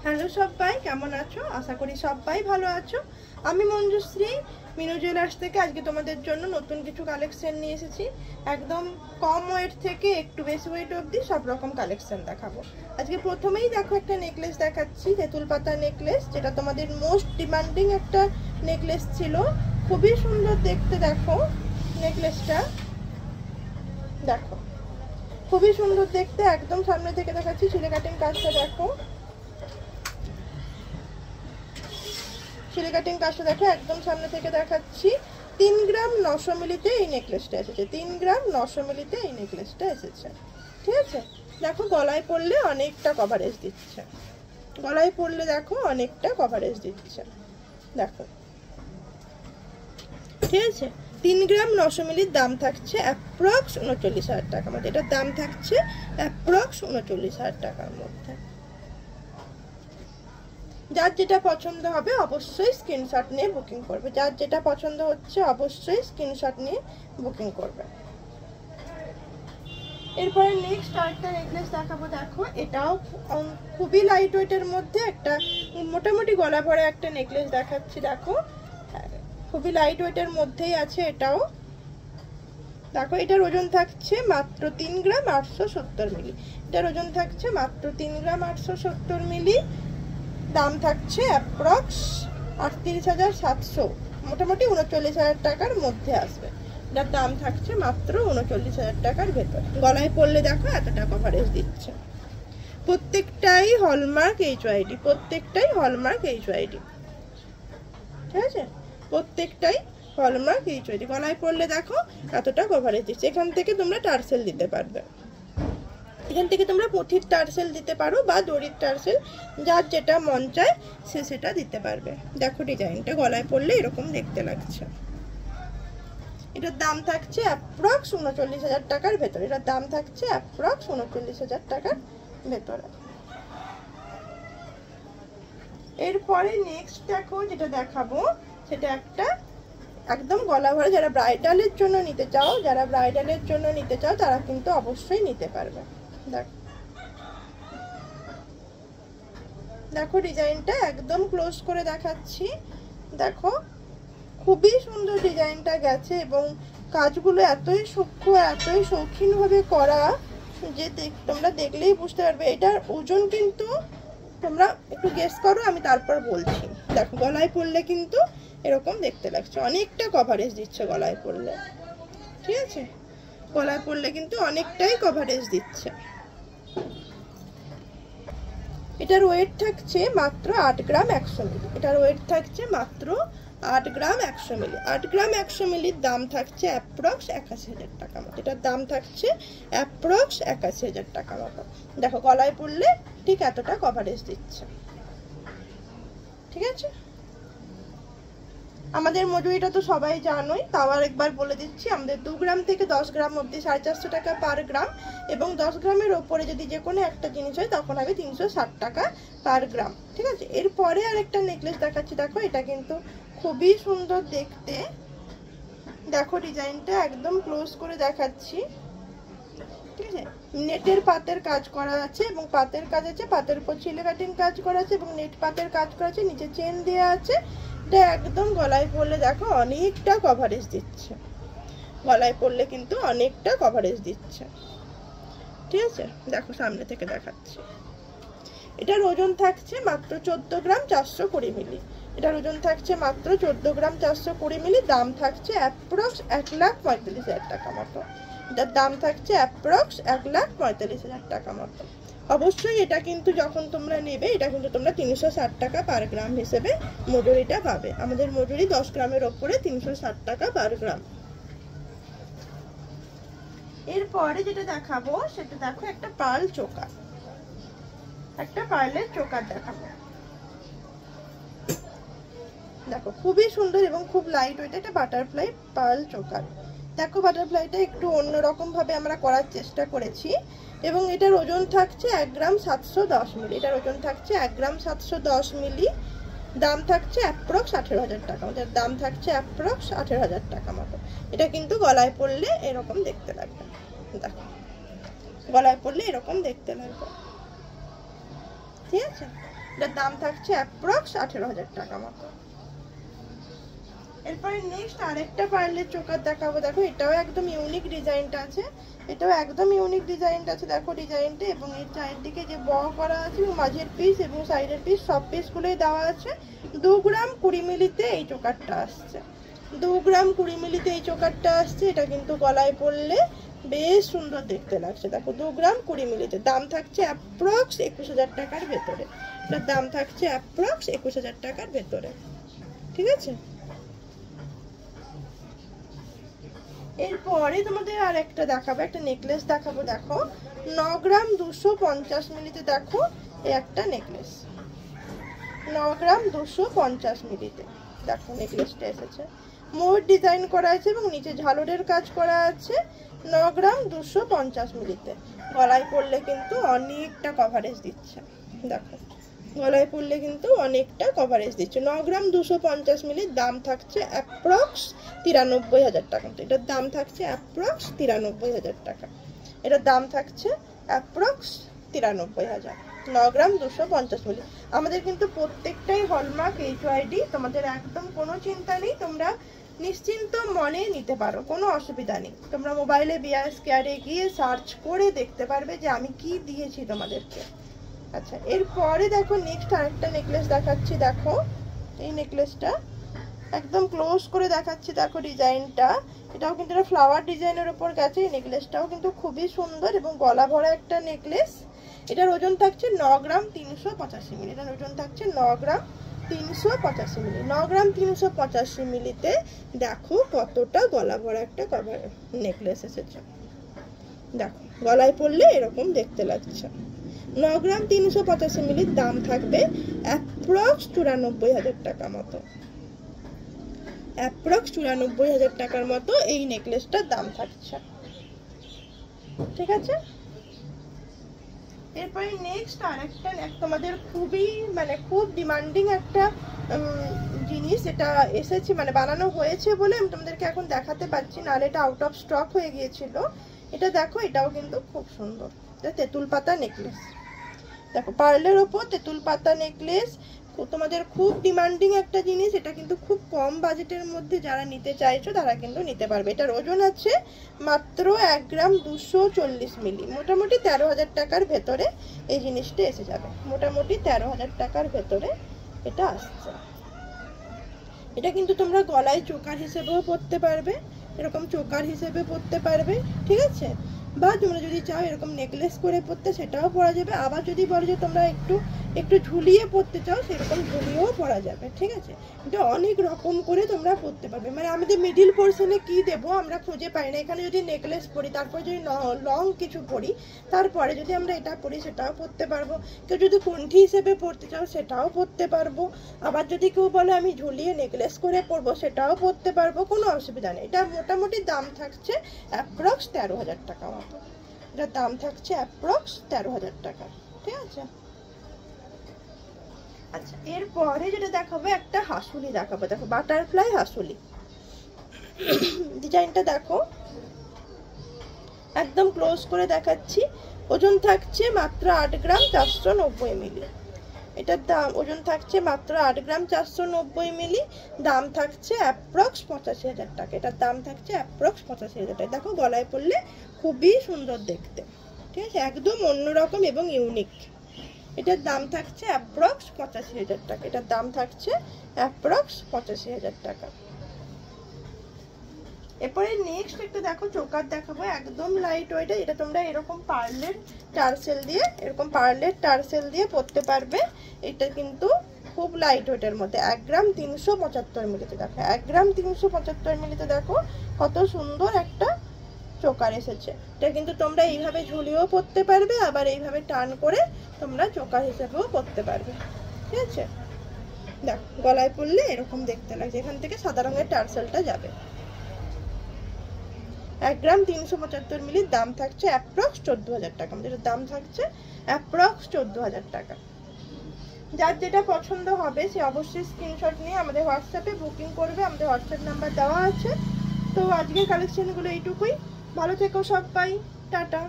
Hello সবাই, কেমন আছো? আশা করি সবাই ভালো আছো। আমি মঞ্জুশ্রী মিনু জুয়েলার্স থেকে আজকে তোমাদের জন্য নতুন কিছু কালেকশন নিয়ে এসেছি। একদম কম ওয়েট থেকে একটু বেশি ওয়েট অবধি সব রকম কালেকশন দেখাবো। আজকে প্রথমেই দেখো একটা নেকলেস দেখাচ্ছি, তেঁতুল পাতা নেকলেস, যেটা তোমাদের মোস্ট ডিমান্ডিং একটা নেকলেস ছিল। খুবই সুন্দর দেখতে, দেখো নেকলেসটা, দেখো খুবই সুন্দর দেখতে। একদম সামনে থেকে দেখাচ্ছি, সিলে কাটিং কাজটা দেখো, সিলে কাটিং কাজটা দেখো, একদম সামনে থেকে দেখাচ্ছি। 3 গ্রাম 900 মিলিতে এই নেকলেসটা এসেছে, 3 গ্রাম 900 মিলিতে এই নেকলেসটা এসেছে। ঠিক আছে, দেখো গলায় পরলে অনেকটা কভারেজ দিচ্ছে, গলায় পরলে দেখো অনেকটা কভারেজ দিচ্ছে, দেখো। ঠিক আছে, 3 গ্রাম 900 মিলির দাম থাকছে অ্যাপ্রক্স 39,000 টাকার মধ্যে। এটার দাম থাকছে অ্যাপ্রক্স 39,000 টাকার মধ্যে। যার যেটা পছন্দ হবে অবশ্যই স্ক্রিনশট নিয়ে বুকিং করবে, যার যেটা পছন্দ হচ্ছে অবশ্যই স্ক্রিনশট নিয়ে বুকিং করবে। এরপরে নেক্সট আরেকটা নেকলেস দেখাবো, দেখো এটাও খুবই লাইট ওয়েটের মধ্যে একটা মোটামুটি গলা ভরা একটা নেকলেস দেখাচ্ছি, দেখো খুবই লাইট ওয়েটের মধ্যেই আছে এটাও। দেখো এটার ওজন থাকছে মাত্র 3 গ্রাম 870 মিলি, এটার ওজন থাকছে মাত্র 3 গ্রাম 870 মিলি। দাম থাকছে অ্যাপ্রক্স 38,700, মোটামুটি 39,000 টাকার মধ্যে আসবে। এটার দাম থাকছে মাত্র 39,000 টাকার ভেতরে। গলায় পরলে দেখো এতটা কভারেজ দিচ্ছে। প্রত্যেকটাই হলমার্ক এইচওয়াইডি, প্রত্যেকটাই হলমার্ক এইচওয়াইডি। ঠিক আছে, প্রত্যেকটাই হলমার্ক এইচওয়াইডি। গলায় পরলে দেখো এতটা কভারেজ দিচ্ছে। এখান থেকে তোমরা টার্সেল দিতে পারবে, এখান থেকে তোমরা পুঁথির টার্সেল দিতে পারো বা দড়ির টার্সেল, যার যেটা মন চায় সে সেটা দিতে পারবে। দেখো ডিজাইনটা গলায় পরলে এরকম দেখতে লাগছে। এটার দাম থাকছে অ্যাপ্রক্স 39,000 টাকার ভেতরে, এটার দাম থাকছে অ্যাপ্রক্স 39,000 টাকার ভেতরে। এরপরে নেক্সট দেখো যেটা দেখাবো, সেটা একটা একদম গলা ভরা, যারা ব্রাইডালের জন্য নিতে চাও, যারা ব্রাইডালের জন্য নিতে চাও তারা কিন্তু অবশ্যই নিতে পারবে। দেখো ডিজাইনটা একদম ক্লোজ করে দেখাচ্ছি, দেখো খুবই সুন্দর ডিজাইনটা গেছে এবং কাজগুলো এতই সূক্ষ্ম, এতই শৌখিনভাবে করা যে তোমরা দেখলেই বুঝতে পারবে। এটার ওজন কিন্তু তোমরা একটু গেস করো, আমি তারপর বলছি। দেখো গলায় পরলে কিন্তু এরকম দেখতে লাগছে, অনেকটা কভারেজ দিচ্ছে গলায় পরলে। ঠিক আছে, গলায় পরলে কিন্তু অনেকটাই কভারেজ দিচ্ছে। এটার ওয়েট থাকছে মাত্র 8 গ্রাম 100 মিলি, এটার ওয়েট থাকছে মাত্র 8 গ্রাম 100 মিলি। 8 গ্রাম 100 মিলির দাম থাকছে অ্যাপ্রক্স 81,000 টাকা মতো, এটার দাম থাকছে অ্যাপ্রক্স 81,000 টাকা মতো। দেখো গলায় পরলে ঠিক এতটা কভারেজ দিচ্ছে। ঠিক আছে, আমাদের মজুরিটা তো সবাই জানোই, তাও আর একবার বলে দিচ্ছি। আমাদের 2 গ্রাম থেকে 10 গ্রাম অবধি 450 টাকা পার গ্রাম, এবং 10 গ্রামের ওপরে যদি যে কোনো একটা জিনিস হয় তখন হবে 360 টাকা পার গ্রাম। ঠিক আছে, এরপরে আরেকটা নেকলেস দেখাচ্ছি, দেখো এটা কিন্তু খুবই সুন্দর দেখতে। দেখো ডিজাইনটা একদম ক্লোজ করে দেখাচ্ছি। ঠিক আছে, নেটের পাতের কাজ করা আছে এবং পাতের কাজ আছে, পাতের উপর ছিলে কাটিং কাজ করা আছে এবং নেট পাতের কাজ করা আছে, নিচে চেন দেওয়া আছে। এটা একদম গলায় পরলে দেখো অনেকটা কভারেজ দিচ্ছে, গলায় পরলে কিন্তু অনেকটা কভারেজ দিচ্ছে। ঠিক আছে, দেখো সামনে থেকে দেখাচ্ছি। এটার ওজন থাকছে মাত্র 14 গ্রাম 420 মিলি, এটার ওজন থাকছে মাত্র 14 গ্রাম 420 মিলি। দাম থাকছে অ্যাপ্রক্স 1,45,000 টাকা মতো, এটার দাম থাকছে অ্যাপ্রক্স 1,45,000 টাকা মতো। অবশ্যই এটা কিন্তু যখন তোমরা নেবে এটা কিন্তু তোমরা 360 টাকা পার গ্রাম হিসেবে মজুরিটা পাবে। আমাদের মজুরি 10 গ্রামের ওপরে 360 টাকা পার গ্রাম। এরপরে যেটা দেখাবো সেটা দেখো একটা পার্ল চোকার, একটা পার্লের চোকার দেখাবো। দেখো খুবই সুন্দর এবং খুব লাইট ওয়েট, এটা বাটারফ্লাই পার্ল চোকার। দেখো বাটারফ্লাইটা একটু অন্যরকম ভাবে আমরা করার চেষ্টা করেছি এবং এটার ওজন থাকছে 1 গ্রাম 710 মিলি, এটার ওজন থাকছে 1 গ্রাম 710 মিলি। দাম থাকছে অ্যাপ্রক্স 18,000 টাকা, ওটার দাম থাকছে অ্যাপ্রক্স 18,000 টাকা মতো। এটা কিন্তু গলায় পরলে এরকম দেখতে লাগবে, দেখো গলায় পরলে এরকম দেখতে লাগবে। ঠিক আছে, এটার দাম থাকছে অ্যাপ্রক্স 18,000 টাকা মতো। এরপরে নেক্সট আরেকটা পার্লের চোকার দেখাবো। দেখো এটাও একদম ইউনিক ডিজাইনটা আছে, এটাও একদম ইউনিক ডিজাইনটা আছে। দেখো ডিজাইনটা, এবং এর চারিদিকে যে ব করা আছে এবং মাঝের পিস এবং সাইডের পিস সব পিসগুলোই দেওয়া আছে। 2 গ্রাম 20 মিলিতে এই চোকারটা আসছে, 2 গ্রাম 20 মিলিতে এই চোকারটা আসছে। এটা কিন্তু গলায় পরলে বেশ সুন্দর দেখতে লাগছে। দেখো 2 গ্রাম 20 মিলিতে, দাম থাকছে অ্যাপ্রক্স 21,000 টাকার ভেতরে। এটার দাম থাকছে অ্যাপ্রক্স 21,000 টাকার ভেতরে, ঠিক আছে। এরপরে তোমাদের আর একটা দেখাবো, একটা নেকলেস দেখাবো। দেখো 9 গ্রাম 250 মিলিতে, দেখো এই একটা নেকলেস 9 গ্রাম 250 মিলিতে। দেখো নেকলেসটা এসেছে, ময়ূর ডিজাইন করা আছে এবং নিচে ঝালরের কাজ করা আছে। 9 গ্রাম 250 মিলিতে, গলায় পরলে কিন্তু অনেকটা কভারেজ দিচ্ছে। দেখো গলায় পরলে কিন্তু অনেকটা কভারেজ দিচ্ছে। 9 গ্রাম 250 মিলি, দাম থাকছে অ্যাপ্রক্স 93,000 টাকা। এটার দাম থাকছে অ্যাপ্রক্স 93,000 টাকা। এটার দাম থাকছে অ্যাপ্রক্স 93,000। 9 গ্রাম 250 মিলি। আমাদের কিন্তু প্রত্যেকটাই হলমার্ক HYD, তোমাদের একদম কোনো চিন্তা নেই, তোমরা নিশ্চিন্ত মনে নিতে পারো, কোনো অসুবিধা নেই। তোমরা মোবাইলে বিআরএস কেয়ারে গিয়ে সার্চ করে দেখতে পারবে যে আমি কি দিয়েছি তোমাদেরকে। আচ্ছা এরপরে দেখো নেক্সট আরেকটা নেকলেস দেখাচ্ছি। দেখো এই নেকলেসটা একদম ক্লোজ করে দেখাচ্ছি। দেখো ডিজাইনটা, এটাও কিন্তু একটা ফ্লাওয়ার ডিজাইনের উপর গেছে। এই নেকলেসটাও কিন্তু খুবই সুন্দর এবং গলা ভরা একটা নেকলেস। এটার ওজন থাকছে 9 গ্রাম 385 মিলি। এটার ওজন থাকছে 9 গ্রাম 385 মিলি। 9 গ্রাম 385 মিলিতে দেখো কতটা গলা ভরা একটা কভার নেকলেস এসেছে। দেখো গলায় পরলে এরকম দেখতে লাগছে। 9 গ্রাম 385 মিলির দাম থাকবে অ্যাপ্রক্স 94,000 টাকা মতো। অ্যাপ্রক্স 94,000 টাকার মতো এই নেকলেসটার দাম থাকছে, ঠিক আছে। এরপরে নেক্সট আরেকটা তোমাদের খুবই খুব ডিমান্ডিং একটা জিনিস, এটা এসেছে বানানো হয়েছে বলে আমি তোমাদেরকে এখন দেখাতে পারছি, নাহলে এটা আউট অফ স্টক হয়ে গিয়েছিল। এটা দেখো, এটাও কিন্তু খুব সুন্দর, এটা তেঁতুল পাতা নেকলেস। দেখো পার্লের ওপর তেঁতুল পাতা নেকলেস, তোমাদের খুব ডিমান্ডিং একটা জিনিস। এটা কিন্তু খুব কম বাজেটের মধ্যে যারা নিতে চাইছো তারা কিন্তু নিতে পারবে। এটার ওজন আছে মাত্র 1 গ্রাম 240 মিলি। মোটামুটি 13,000 টাকার ভেতরে এই জিনিসটা এসে যাবে। মোটামুটি 13,000 টাকার ভেতরে এটা আসছে। এটা কিন্তু তোমরা গলায় চোকার হিসেবেও পরতে পারবে, এরকম চোকার হিসেবে পরতে পারবে, ঠিক আছে। বা তোমরা যদি চাও এরকম নেকলেস করে পরতে, সেটাও পরা যাবে। আবার যদি বলো যে তোমরা একটু ঝুলিয়ে পরতে চাও, সেরকম ঝুলিয়েও পরা যাবে, ঠিক আছে। এটা অনেক রকম করে তোমরা পরতে পারবে। আমাদের মিডিল পোর্শনে কি দেবো আমরা খুঁজে পাই না। এখানে যদি নেকলেস পরি, তারপর যদি লং কিছু পরি, তারপরে যদি আমরা এটা পরি, সেটাও পরতে পারবো। কেউ যদি কণ্ঠি হিসেবে পরতে চাও, সেটাও পরতে পারবো। আবার যদি কেউ বলে আমি ঝুলিয়ে নেকলেস করে পরবো, সেটাও পরতে পারবো, কোনো অসুবিধা নেই। এটা মোটামুটি দাম থাকছে অ্যাপ্রক্স 13,000 টাকা মতো। এটার দাম থাকছে অ্যাপ্রক্স 13,000 টাকা, ঠিক আছে। আচ্ছা এরপরে যেটা দেখাবো, একটা হাসুলি দেখাবো। দেখো বাটারফ্লাই হাসুলি ডিজাইনটা দেখো, একদম ক্লোজ করে দেখাচ্ছি। ওজন থাকছে মাত্র 8 গ্রাম 490 মিলি। এটার দাম ওজন থাকছে মাত্র 8 গ্রাম 490 মিলি। দাম থাকছে অ্যাপ্রক্স 85,000 টাকা। এটার দাম থাকছে অ্যাপ্রক্স 85,000 টাকা। দেখো গলায় পরলে খুবই সুন্দর দেখতে, ঠিক আছে, একদম অন্যরকম এবং ইউনিক। এটার দাম থাকছে অ্যাপ্রক্স 85,000 টাকা। এটার দাম থাকছে অ্যাপ্রক্স 85,000 টাকা। এরপরে নেক্সট একটা দেখো চোকার দেখাবো, একদম লাইট ওয়েট। এটা তোমরা এরকম পার্লের টার্সেল দিয়ে পরতে পারবে। এটা কিন্তু খুব লাইট ওয়েটের মধ্যে 1 গ্রাম 375 মিলিতে। দেখো 1 গ্রাম 375 মিলিতে দেখো কত সুন্দর একটা চোকার এসেছে। এটা কিন্তু তোমরা এইভাবে ঝুলিয়েও পরতে পারবে, আবার এইভাবে টান করে তোমরা চোকার হিসেবেও পরতে পারবে, ঠিক আছে। দেখো গলায় পরলে এরকম দেখতে লাগছে, এখান থেকে সাদা রঙের টার্সেলটা যাবে। 1 গ্রাম 375 মিলির দাম থাকছে অ্যাপ্রক্স 14,000 টাকা। আমাদের দাম থাকছে অ্যাপ্রক্স 14,000 টাকা। যার যেটা পছন্দ হবে সে অবশ্যই স্ক্রিনশট নিয়ে আমাদের হোয়াটসঅ্যাপে বুকিং করবে। আমাদের হোয়াটসঅ্যাপ নাম্বার দেওয়া আছে। তো আজকের কালেকশনগুলো এইটুকুই। ভালো থেকো সবাই, টাটা।